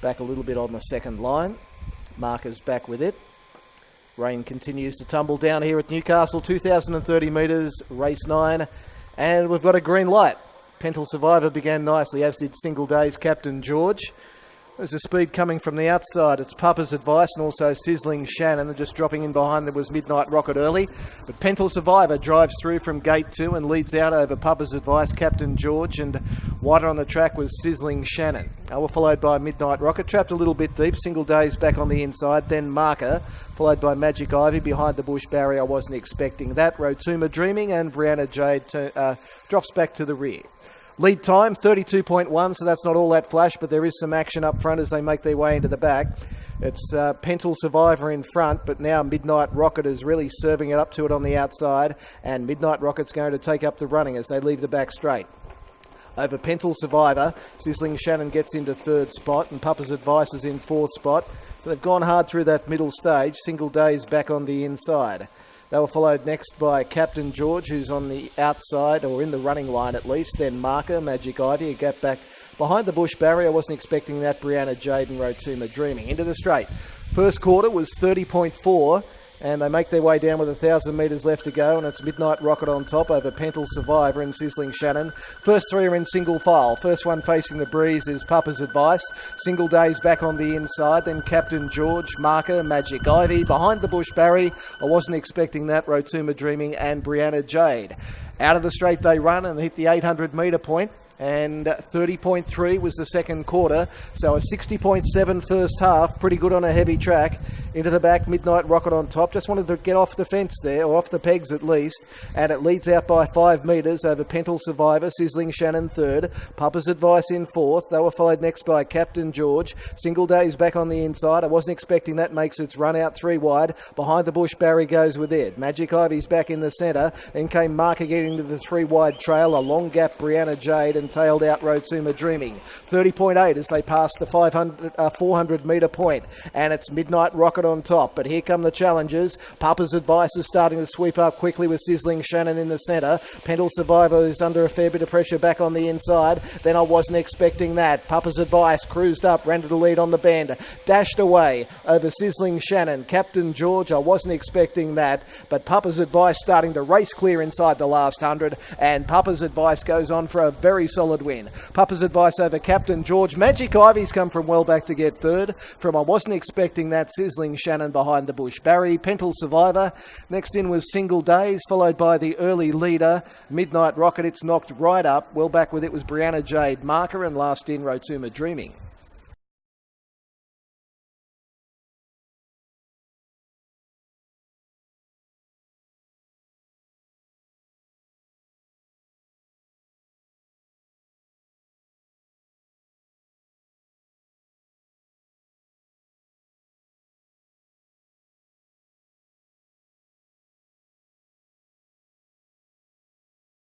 back a little bit on the second line. Marker's back with it. Rain continues to tumble down here at Newcastle, 2,030 metres, race 9, and we've got a green light. Pental Survivor began nicely, as did Single Days Captain George. There's a speed coming from the outside. It's Papa's Advice and also Sizzling Shannon. Just dropping in behind there was Midnight Rocket early. But Pental Survivor drives through from gate 2 and leads out over Papa's Advice, Captain George, and wider on the track was Sizzling Shannon. They were followed by Midnight Rocket, trapped a little bit deep. Single Days back on the inside, then Marker, followed by Magic Ivy behind the bush barrier. I wasn't expecting that. Rotuma Dreaming and Brianna Jade drops back to the rear. Lead time, 32.1, so that's not all that flash, but there is some action up front as they make their way into the back. It's Pental Survivor in front, but now Midnight Rocket is really serving it up to it on the outside, and Midnight Rocket's going to take up the running as they leave the back straight. Over Pental Survivor, Sizzling Shannon gets into 3rd spot, and Papa's Advice is in 4th spot. So they've gone hard through that middle stage. Single Days back on the inside. They were followed next by Captain George, who's on the outside, or in the running line at least. Then Marker, Magic Ivy, a gap back behind the bush barrier. I wasn't expecting that. Brianna Jade and Rotuma Dreaming. Into the straight. First quarter was 30.4. And they make their way down with 1,000 metres left to go, and it's Midnight Rocket on top over Pental Survivor and Sizzling Shannon. First 3 are in single file. First one facing the breeze is Papa's Advice. Single Days back on the inside, then Captain George, Marker, Magic Ivy. Behind the bush barrier, I wasn't expecting that, Rotuma Dreaming and Brianna Jade. Out of the straight they run and hit the 800 metre point. And 30.3 was the second quarter, so a 60.7 first half, pretty good on a heavy track. Into the back, Midnight Rocket on top, just wanted to get off the fence there, or off the pegs at least, and it leads out by 5 metres over Pental Survivor, Sizzling Shannon 3rd, Papa's Advice in 4th. They were followed next by Captain George. Single Days back on the inside, I wasn't expecting that, makes its run out 3 wide. Behind the bush barrier goes with it. Magic Ivy's back in the centre, then came Marker getting to the 3 wide trail, a long gap Brianna Jade, and tailed out Rotuma Dreaming. 30.8 as they pass the 400 metre point, and it's Midnight Rocket on top. But here come the challengers. Papa's Advice is starting to sweep up quickly with Sizzling Shannon in the centre. Pental Survivor is under a fair bit of pressure back on the inside. Then I wasn't expecting that. Papa's Advice cruised up, ran to the lead on the bend, dashed away over Sizzling Shannon. Captain George, I wasn't expecting that, but Papa's Advice starting to race clear inside the last 100, and Papa's Advice goes on for a very solid win. Papa's Advice over Captain George. Magic Ivy's come from well back to get 3rd. From I wasn't expecting that, Sizzling Shannon behind the bush barrier. Pental Survivor. Next in was Single Days, followed by the early leader, Midnight Rocket. It's knocked right up. Well back with it was Brianna Jade, Marker, and last in Rotuma Dreaming.